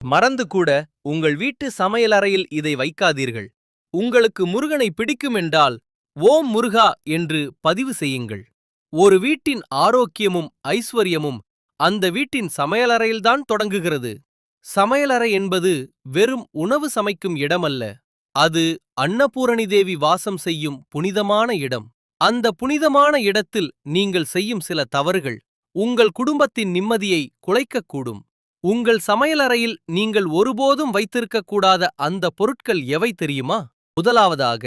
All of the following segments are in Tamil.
மறந்து கூட உங்கள் வீட்டு சமையலறையில் இதை வைக்காதீர்கள். உங்களுக்கு முருகனை பிடிக்குமென்றால் ஓம் முருகா என்று பதிவு செய்யுங்கள். ஒரு வீட்டின் ஆரோக்கியமும் ஐஸ்வர்யமும் அந்த வீட்டின் சமையலறையில்தான் தொடங்குகிறது. சமையலறை என்பது வெறும் உணவு சமைக்கும் இடமல்ல. அது அன்னபூரணி தேவி வாசம் செய்யும் புனிதமான இடம். அந்த புனிதமான இடத்தில் நீங்கள் செய்யும் சில தவறுகள் உங்கள் குடும்பத்தின் நிம்மதியை குலைக்கக்கூடும். உங்கள் சமையலறையில் நீங்கள் ஒருபோதும் வைத்திருக்கக்கூடாத அந்த பொருட்கள் எவை தெரியுமா? முதலாவதாக,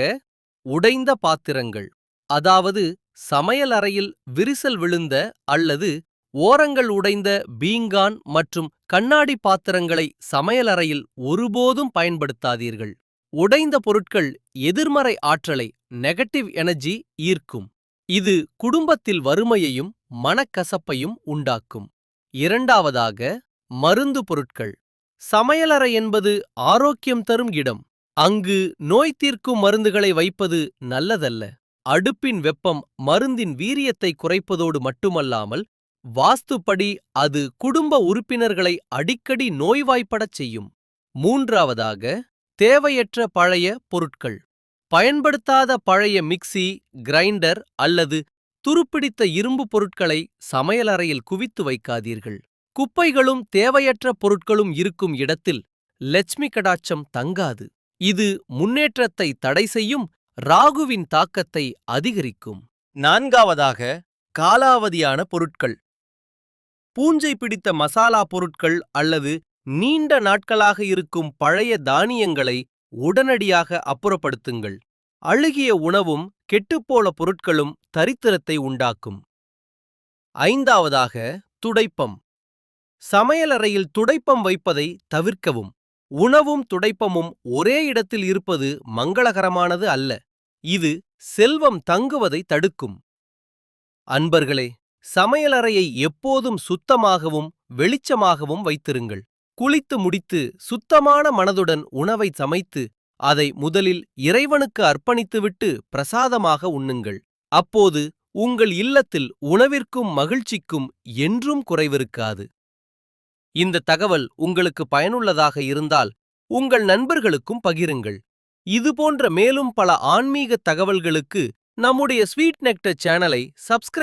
உடைந்த பாத்திரங்கள். அதாவது சமையலறையில் விரிசல் விழுந்த அல்லது ஓரங்கள் உடைந்த பீங்கான் மற்றும் கண்ணாடி பாத்திரங்களை சமையலறையில் ஒருபோதும் பயன்படுத்தாதீர்கள். உடைந்த பொருட்கள் எதிர்மறை ஆற்றலை நெகட்டிவ் எனர்ஜி ஈர்க்கும். இது குடும்பத்தில் வறுமையையும் மனக்கசப்பையும் உண்டாக்கும். இரண்டாவதாக, மருந்து பொருட்கள். சமையலறை என்பது ஆரோக்கியம் தரும் இடம். அங்கு நோய் தீர்க்கும் மருந்துகளை வைப்பது நல்லதல்ல. அடுப்பின் வெப்பம் மருந்தின் வீரியத்தை குறைப்பதோடு மட்டுமல்லாமல், வாஸ்துப்படி அது குடும்ப உறுப்பினர்களை அடிக்கடி நோய்வாய்ப்படச் செய்யும். மூன்றாவதாக, தேவையற்ற பழைய பொருட்கள். பயன்படுத்தாத பழைய மிக்ஸி, கிரைண்டர் அல்லது துருப்பிடித்த இரும்பு பொருட்களை சமையலறையில் குவித்து வைக்காதீர்கள். குப்பைகளும் தேவையற்ற பொருட்களும் இருக்கும் இடத்தில் லட்சுமி கடாட்சம் தங்காது. இது முன்னேற்றத்தை தடை செய்யும், ராகுவின் தாக்கத்தை அதிகரிக்கும். நான்காவதாக, காலாவதியான பொருட்கள். பூஞ்சை பிடித்த மசாலா பொருட்கள் அல்லது நீண்ட நாட்களாக இருக்கும் பழைய தானியங்களை உடனடியாக அப்புறப்படுத்துங்கள். அழுகிய உணவும் கெட்டுப்போன பொருட்களும் தரித்திரத்தை உண்டாக்கும். ஐந்தாவதாக, துடைப்பம். சமையலறையில் துடைப்பம் வைப்பதை தவிர்க்கவும். உணவும் துடைப்பமும் ஒரே இடத்தில் இருப்பது மங்களகரமானது அல்ல. இது செல்வம் தங்குவதை தடுக்கும். அன்பர்களே, சமையலறையை எப்போதும் சுத்தமாகவும் வெளிச்சமாகவும் வைத்திருங்கள். குளித்து முடித்து சுத்தமான மனதுடன் உணவை சமைத்து அதை முதலில் இறைவனுக்கு அர்ப்பணித்துவிட்டு பிரசாதமாக உண்ணுங்கள். அப்போது உங்கள் இல்லத்தில் உணவிற்கும் மகிழ்ச்சிக்கும் என்றும் குறைவிருக்காது. இந்த தகவல் உங்களுக்கு பயனுள்ளதாக இருந்தால் உங்கள் நண்பர்களுக்கும் பகிருங்கள். இதுபோன்ற மேலும் பல ஆன்மீக தகவல்களுக்கு நம்முடைய ஸ்வீட் நெக்டர் சேனலை சப்ஸ்கிரைப்